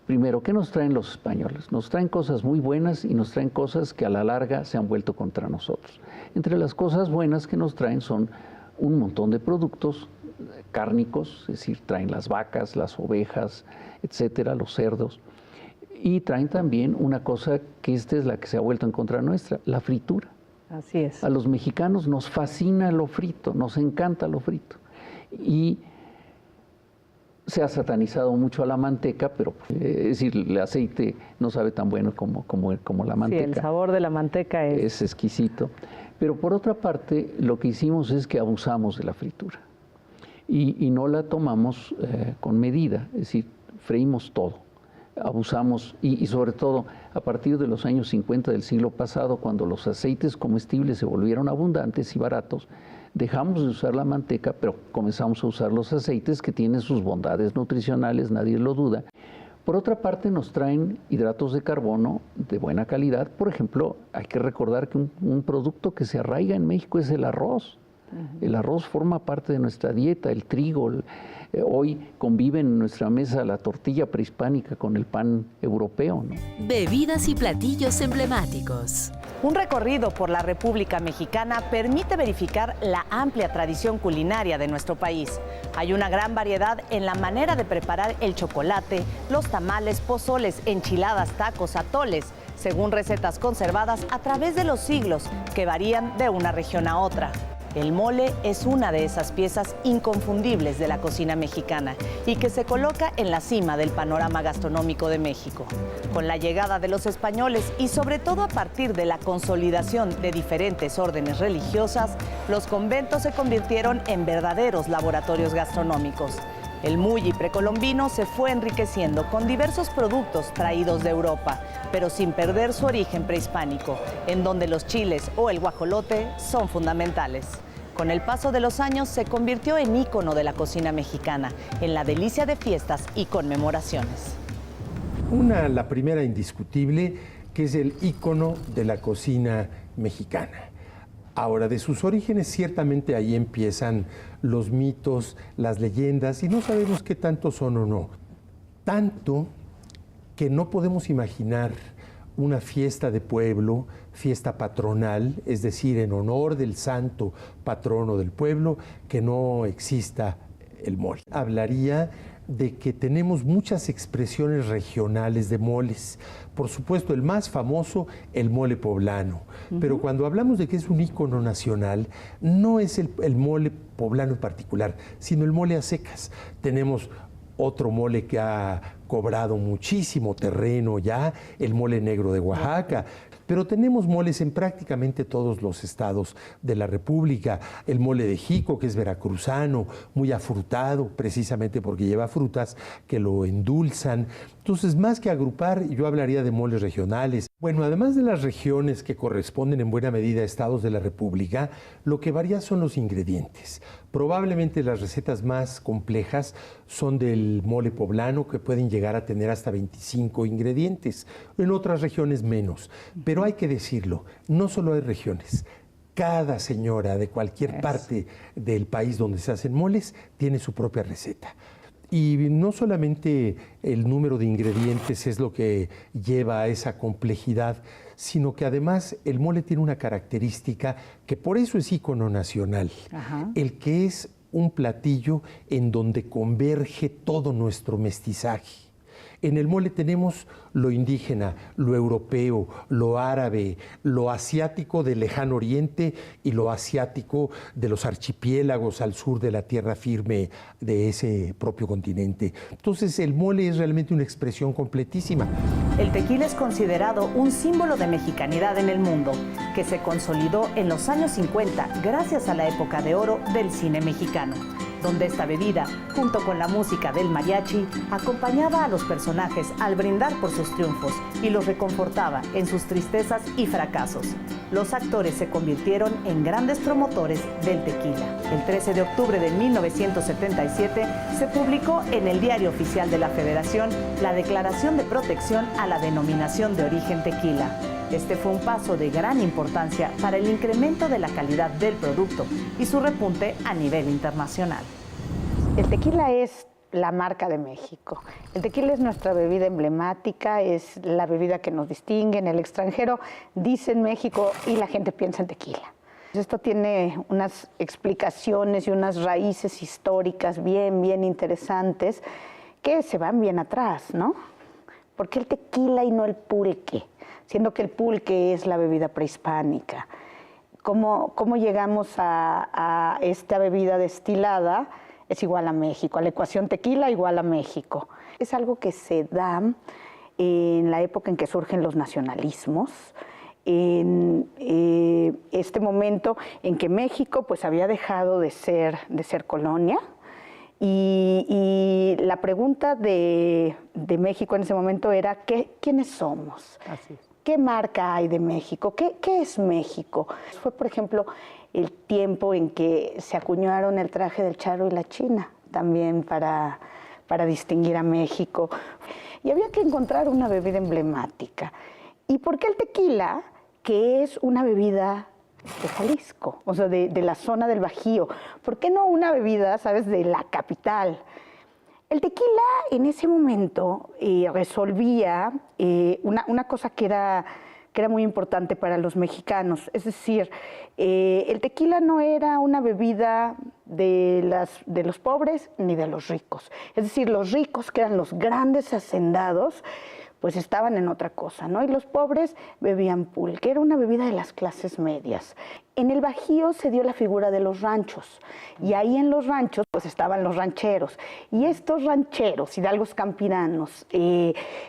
Primero, ¿qué nos traen los españoles? Nos traen cosas muy buenas y nos traen cosas que a la larga se han vuelto contra nosotros. Entre las cosas buenas que nos traen son un montón de productos cárnicos, es decir, traen las vacas, las ovejas, etcétera, los cerdos, y traen también una cosa que esta es la que se ha vuelto en contra nuestra, la fritura. Así es. A los mexicanos nos fascina lo frito, nos encanta lo frito, y se ha satanizado mucho a la manteca, pero es decir, el aceite no sabe tan bueno como la manteca. Sí, el sabor de la manteca es exquisito. Pero por otra parte, lo que hicimos es que abusamos de la fritura y no la tomamos con medida, es decir, freímos todo, abusamos y sobre todo a partir de los años 50 del siglo pasado, cuando los aceites comestibles se volvieron abundantes y baratos, dejamos de usar la manteca, pero comenzamos a usar los aceites que tienen sus bondades nutricionales, nadie lo duda. Por otra parte, nos traen hidratos de carbono de buena calidad. Por ejemplo, hay que recordar que un producto que se arraiga en México es el arroz. El arroz forma parte de nuestra dieta, el trigo. Hoy conviven en nuestra mesa la tortilla prehispánica con el pan europeo, ¿no? Bebidas y platillos emblemáticos. Un recorrido por la República Mexicana permite verificar la amplia tradición culinaria de nuestro país. Hay una gran variedad en la manera de preparar el chocolate, los tamales, pozoles, enchiladas, tacos, atoles, según recetas conservadas a través de los siglos que varían de una región a otra. El mole es una de esas piezas inconfundibles de la cocina mexicana y que se coloca en la cima del panorama gastronómico de México. Con la llegada de los españoles y sobre todo a partir de la consolidación de diferentes órdenes religiosas, los conventos se convirtieron en verdaderos laboratorios gastronómicos. El mulli precolombino se fue enriqueciendo con diversos productos traídos de Europa, pero sin perder su origen prehispánico, en donde los chiles o el guajolote son fundamentales. Con el paso de los años se convirtió en ícono de la cocina mexicana, en la delicia de fiestas y conmemoraciones. La primera indiscutible, que es el ícono de la cocina mexicana. Ahora, de sus orígenes, ciertamente ahí empiezan los mitos, las leyendas, y no sabemos qué tanto son o no. Tanto que no podemos imaginar una fiesta de pueblo, fiesta patronal, es decir, en honor del santo patrono del pueblo, que no exista el mole. Hablaría de que tenemos muchas expresiones regionales de moles. Por supuesto, el más famoso, el mole poblano. Pero cuando hablamos de que es un ícono nacional, no es el mole poblano en particular, sino el mole a secas. Tenemos otro mole que ha cobrado muchísimo terreno ya, el mole negro de Oaxaca. Pero tenemos moles en prácticamente todos los estados de la República. El mole de Jico, que es veracruzano, muy afrutado, precisamente porque lleva frutas que lo endulzan. Entonces, más que agrupar, yo hablaría de moles regionales. Bueno, además de las regiones que corresponden en buena medida a estados de la República, lo que varía son los ingredientes. Probablemente las recetas más complejas son del mole poblano, que pueden llegar a tener hasta 25 ingredientes. En otras regiones menos. Pero hay que decirlo, no solo hay regiones. Cada señora de cualquier parte del país donde se hacen moles tiene su propia receta. Y no solamente el número de ingredientes es lo que lleva a esa complejidad, sino que además el mole tiene una característica que por eso es ícono nacional, el que es un platillo en donde converge todo nuestro mestizaje. En el mole tenemos lo indígena, lo europeo, lo árabe, lo asiático del lejano oriente y lo asiático de los archipiélagos al sur de la tierra firme de ese propio continente. Entonces el mole es realmente una expresión completísima. El tequila es considerado un símbolo de mexicanidad en el mundo, que se consolidó en los años 50 gracias a la época de oro del cine mexicano. donde esta bebida, junto con la música del mariachi, acompañaba a los personajes al brindar por sus triunfos y los reconfortaba en sus tristezas y fracasos. Los actores se convirtieron en grandes promotores del tequila. El 13 de octubre de 1977 se publicó en el Diario Oficial de la Federación la Declaración de Protección a la Denominación de Origen Tequila. Este fue un paso de gran importancia para el incremento de la calidad del producto y su repunte a nivel internacional. El tequila es la marca de México. El tequila es nuestra bebida emblemática, es la bebida que nos distingue. En el extranjero dicen México y la gente piensa en tequila. Esto tiene unas explicaciones y unas raíces históricas bien interesantes que se van bien atrás, ¿no? ¿Por qué el tequila y no el pulque? Siendo que el pulque es la bebida prehispánica. ¿Cómo llegamos a esta bebida destilada? Es igual a México, a la ecuación tequila igual a México. Es algo que se da en la época en que surgen los nacionalismos, en este momento en que México pues había dejado de ser colonia, y la pregunta de México en ese momento era ¿quiénes somos? Así es. ¿Qué marca hay de México? ¿Qué es México? Fue, por ejemplo, el tiempo en que se acuñaron el traje del charro y la china, también para distinguir a México. Y había que encontrar una bebida emblemática. ¿Y por qué el tequila, que es una bebida de Jalisco, o sea, de la zona del Bajío? ¿Por qué no una bebida, sabes, de la capital? El tequila en ese momento resolvía una cosa que era muy importante para los mexicanos. Es decir, el tequila no era una bebida de los pobres ni de los ricos. Es decir, los ricos, que eran los grandes hacendados, pues estaban en otra cosa, ¿no? Y los pobres bebían pulque, era una bebida de las clases medias. En el Bajío se dio la figura de los ranchos, y ahí en los ranchos pues estaban los rancheros, y estos rancheros, hidalgos campiranos,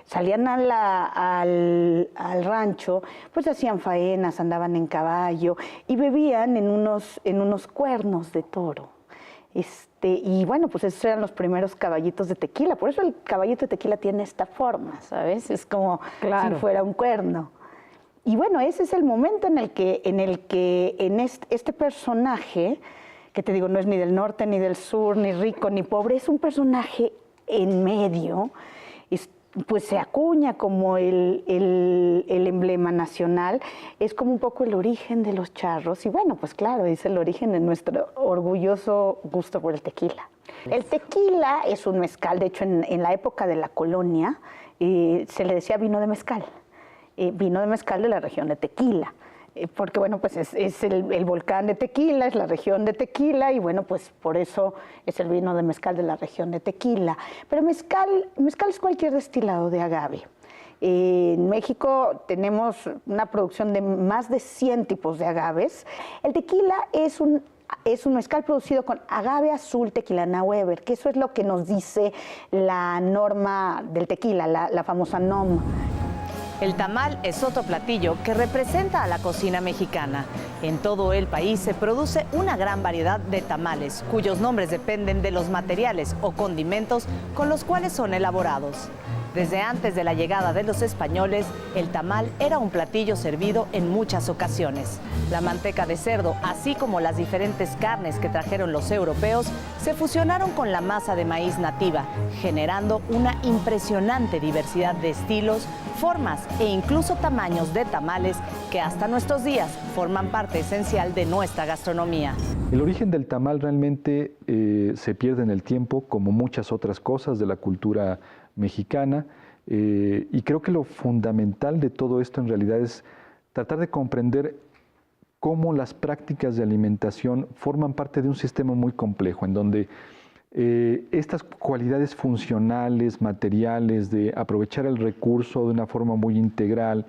salían al rancho, pues hacían faenas, andaban en caballo, y bebían en unos cuernos de toro. Y bueno, pues esos eran los primeros caballitos de tequila. Por eso el caballito de tequila tiene esta forma, ¿sabes? Es como si fuera un cuerno. Y bueno, ese es el momento en el que este personaje, que te digo, no es ni del norte, ni del sur, ni rico, ni pobre, es un personaje en medio, pues se acuña como el emblema nacional, es como un poco el origen de los charros, y bueno, pues claro, es el origen de nuestro orgulloso gusto por el tequila. El tequila es un mezcal, de hecho en la época de la colonia se le decía vino de mezcal de la región de Tequila. Porque bueno, pues es el volcán de Tequila, es la región de Tequila, y bueno, pues por eso es el vino de mezcal de la región de Tequila. Pero mezcal es cualquier destilado de agave. En México tenemos una producción de más de 100 tipos de agaves. El tequila es un mezcal producido con agave azul tequilana Weber, que eso es lo que nos dice la norma del tequila, la famosa NOM. El tamal es otro platillo que representa a la cocina mexicana. En todo el país se produce una gran variedad de tamales, cuyos nombres dependen de los materiales o condimentos con los cuales son elaborados. Desde antes de la llegada de los españoles, el tamal era un platillo servido en muchas ocasiones. La manteca de cerdo, así como las diferentes carnes que trajeron los europeos, se fusionaron con la masa de maíz nativa, generando una impresionante diversidad de estilos, formas e incluso tamaños de tamales que hasta nuestros días forman parte esencial de nuestra gastronomía. El origen del tamal realmente se pierde en el tiempo, como muchas otras cosas de la cultura mexicana, y creo que lo fundamental de todo esto en realidad es tratar de comprender cómo las prácticas de alimentación forman parte de un sistema muy complejo, en donde estas cualidades funcionales, materiales, de aprovechar el recurso de una forma muy integral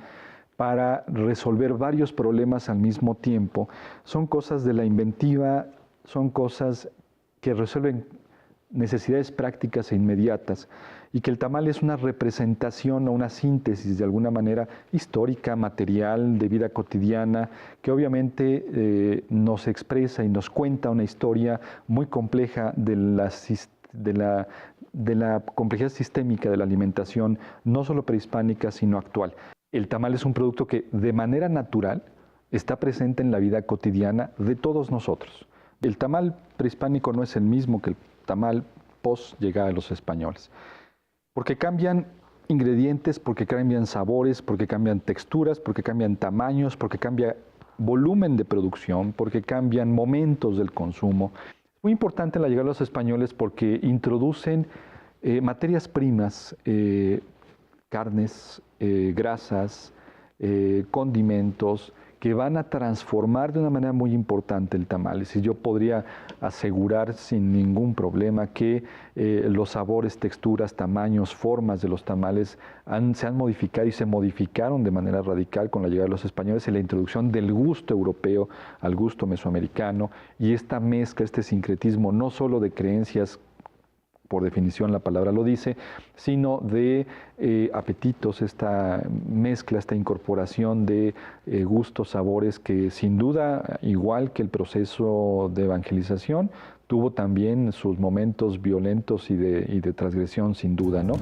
para resolver varios problemas al mismo tiempo, son cosas de la inventiva, son cosas que resuelven necesidades prácticas e inmediatas, y que el tamal es una representación o una síntesis de alguna manera histórica, material, de vida cotidiana, que obviamente nos expresa y nos cuenta una historia muy compleja de la complejidad sistémica de la alimentación, no solo prehispánica, sino actual. El tamal es un producto que de manera natural está presente en la vida cotidiana de todos nosotros. El tamal prehispánico no es el mismo que el tamal post llegada de los españoles, porque cambian ingredientes, porque cambian sabores, porque cambian texturas, porque cambian tamaños, porque cambia volumen de producción, porque cambian momentos del consumo. Muy importante la llegada de los españoles porque introducen materias primas, carnes, grasas, condimentos, que van a transformar de una manera muy importante el tamal. Es decir, yo podría asegurar sin ningún problema que los sabores, texturas, tamaños, formas de los tamales se han modificado y se modificaron de manera radical con la llegada de los españoles y la introducción del gusto europeo al gusto mesoamericano, y esta mezcla, este sincretismo no solo de creencias, por definición la palabra lo dice, sino de apetitos, esta mezcla, esta incorporación de gustos, sabores, que sin duda, igual que el proceso de evangelización, tuvo también sus momentos violentos y de transgresión, sin duda, ¿no?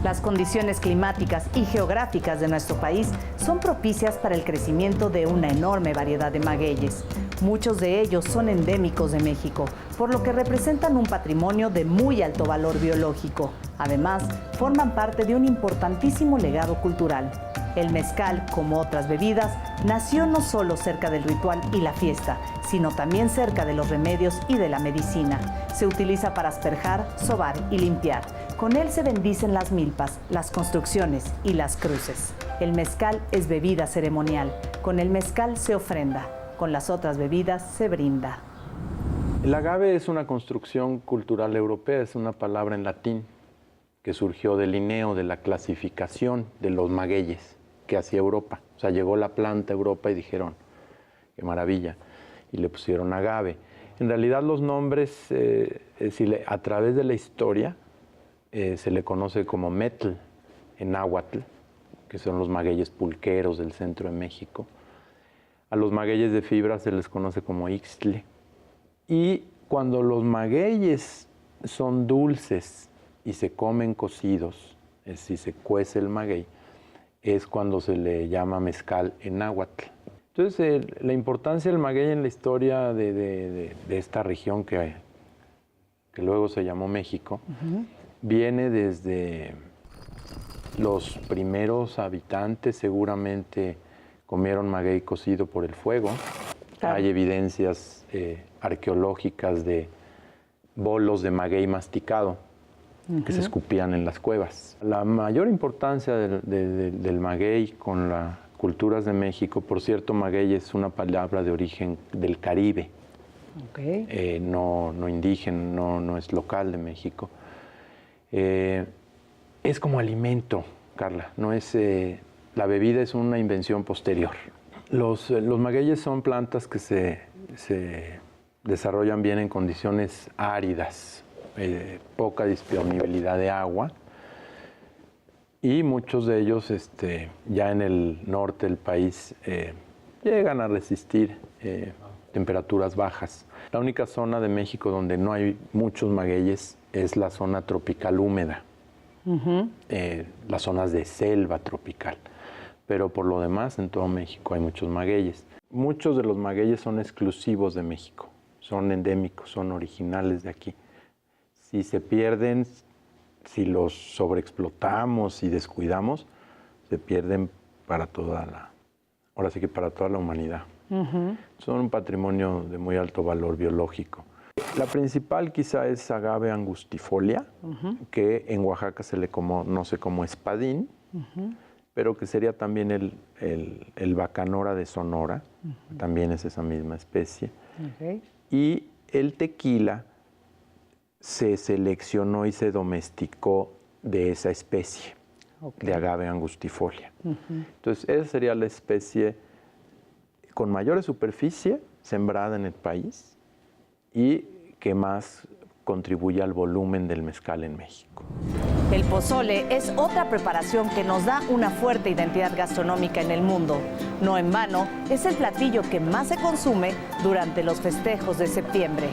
Las condiciones climáticas y geográficas de nuestro país son propicias para el crecimiento de una enorme variedad de magueyes. Muchos de ellos son endémicos de México, por lo que representan un patrimonio de muy alto valor biológico. Además, forman parte de un importantísimo legado cultural. El mezcal, como otras bebidas, nació no solo cerca del ritual y la fiesta, sino también cerca de los remedios y de la medicina. Se utiliza para asperjar, sobar y limpiar. Con él se bendicen las milpas, las construcciones y las cruces. El mezcal es bebida ceremonial. Con el mezcal se ofrenda. Con las otras bebidas se brinda. El agave es una construcción cultural europea, es una palabra en latín que surgió del Linneo, de la clasificación de los magueyes que hacía Europa. O sea, llegó la planta a Europa y dijeron, qué maravilla, y le pusieron agave. En realidad los nombres, a través de la historia, se le conoce como metl en náhuatl, que son los magueyes pulqueros del centro de México. A los magueyes de fibra se les conoce como ixtle. Y cuando los magueyes son dulces y se comen cocidos, es decir, se cuece el maguey, es cuando se le llama mezcal en náhuatl. Entonces, la importancia del maguey en la historia de esta región que luego se llamó México, viene desde los primeros habitantes, seguramente comieron maguey cocido por el fuego. Claro. Hay evidencias arqueológicas de bolos de maguey masticado que se escupían en las cuevas. La mayor importancia del maguey con las culturas de México, por cierto, maguey es una palabra de origen del Caribe, no indígena, no es local de México. Es como alimento, Carla, no es, la bebida es una invención posterior. Los magueyes son plantas que se desarrollan bien en condiciones áridas, poca disponibilidad de agua, y muchos de ellos ya en el norte del país llegan a resistir temperaturas bajas. La única zona de México donde no hay muchos magueyes es la zona tropical húmeda, las zonas de selva tropical. Pero por lo demás, en todo México hay muchos magueyes. Muchos de los magueyes son exclusivos de México, son endémicos, son originales de aquí. Si se pierden, si los sobreexplotamos y descuidamos, se pierden para toda la humanidad. Son un patrimonio de muy alto valor biológico. La principal quizá es agave angustifolia, que en Oaxaca se le conoce como espadín, pero que sería también el bacanora de Sonora, también es esa misma especie. Y el tequila se seleccionó y se domesticó de esa especie, de agave angustifolia. Entonces, esa sería la especie con mayor superficie sembrada en el país y que más contribuye al volumen del mezcal en México. El pozole es otra preparación que nos da una fuerte identidad gastronómica en el mundo. No en vano, es el platillo que más se consume durante los festejos de septiembre.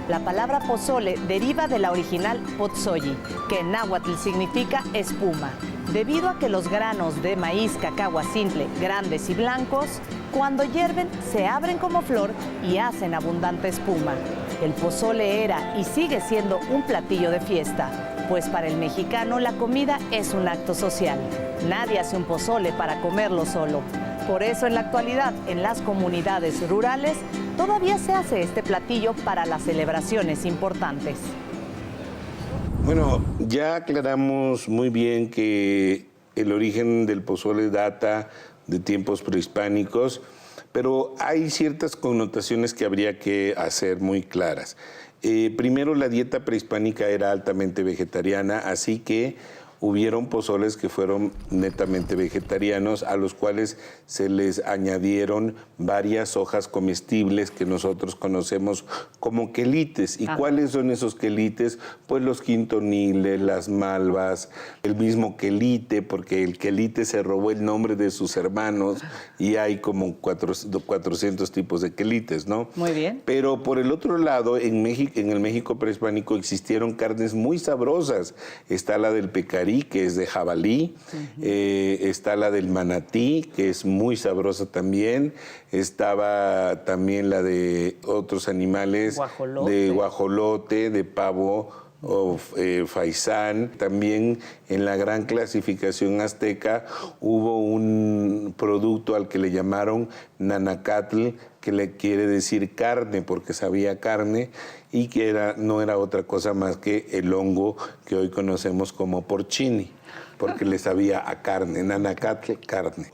La palabra pozole deriva de la original pozolli, que en náhuatl significa espuma, debido a que los granos de maíz cacahuacintle, grandes y blancos, cuando hierven se abren como flor y hacen abundante espuma. El pozole era y sigue siendo un platillo de fiesta, pues para el mexicano la comida es un acto social. Nadie hace un pozole para comerlo solo. Por eso en la actualidad, en las comunidades rurales, todavía se hace este platillo para las celebraciones importantes. Bueno, ya aclaramos muy bien que el origen del pozole data de tiempos prehispánicos, pero hay ciertas connotaciones que habría que hacer muy claras. Primero, la dieta prehispánica era altamente vegetariana, así que hubieron pozoles que fueron netamente vegetarianos, a los cuales se les añadieron varias hojas comestibles que nosotros conocemos como quelites. ¿Y cuáles son esos quelites? Pues los quintoniles, las malvas, el mismo quelite, porque el quelite se robó el nombre de sus hermanos y hay como 400 tipos de quelites, ¿no? Muy bien. Pero por el otro lado, en el México prehispánico existieron carnes muy sabrosas. Está la del pecarí, que es de jabalí, está la del manatí, que es muy sabrosa también, estaba también la de otros animales, de guajolote, de pavo o faisán. También en la gran clasificación azteca hubo un producto al que le llamaron nanacatl, que le quiere decir carne, porque sabía carne, y que no era otra cosa más que el hongo que hoy conocemos como porcini, porque le sabía a carne, nanacatl, carne.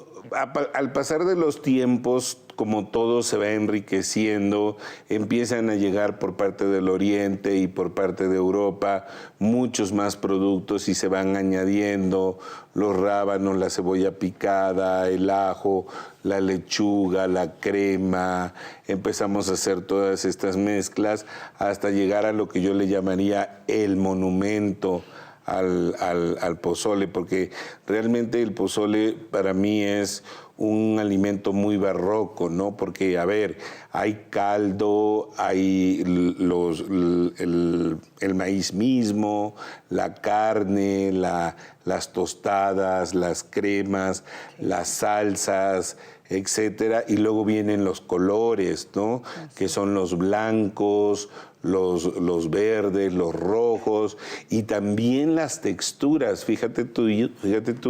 Al pasar de los tiempos, como todo se va enriqueciendo, empiezan a llegar por parte del Oriente y por parte de Europa muchos más productos y se van añadiendo los rábanos, la cebolla picada, el ajo, la lechuga, la crema. Empezamos a hacer todas estas mezclas hasta llegar a lo que yo le llamaría el monumento al pozole, porque realmente el pozole para mí es un alimento muy barroco, ¿no? Porque, a ver, hay caldo, hay el maíz mismo, la carne, las tostadas, las cremas, las salsas, etcétera, y luego vienen los colores, ¿no? Que son los blancos, los verdes, los rojos, y también las texturas. Fíjate tú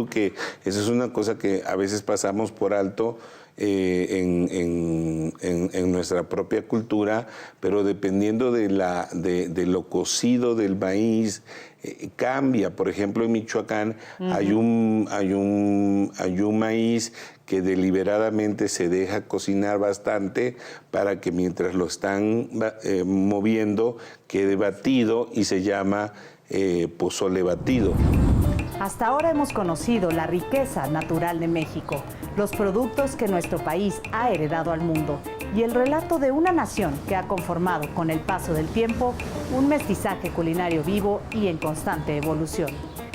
que esa es una cosa que a veces pasamos por alto en nuestra propia cultura, pero dependiendo de lo cocido del maíz, cambia. Por ejemplo, en Michoacán hay un maíz que deliberadamente se deja cocinar bastante para que mientras lo están moviendo quede batido y se llama pozole batido. Hasta ahora hemos conocido la riqueza natural de México, los productos que nuestro país ha heredado al mundo y el relato de una nación que ha conformado con el paso del tiempo un mestizaje culinario vivo y en constante evolución.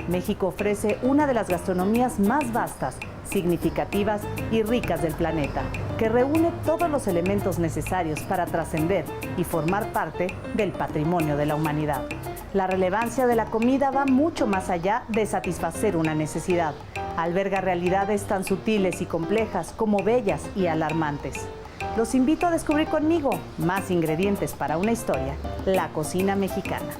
México ofrece una de las gastronomías más vastas, significativas y ricas del planeta, que reúne todos los elementos necesarios para trascender y formar parte del patrimonio de la humanidad. La relevancia de la comida va mucho más allá de satisfacer una necesidad. Alberga realidades tan sutiles y complejas como bellas y alarmantes. Los invito a descubrir conmigo más ingredientes para una historia, la cocina mexicana.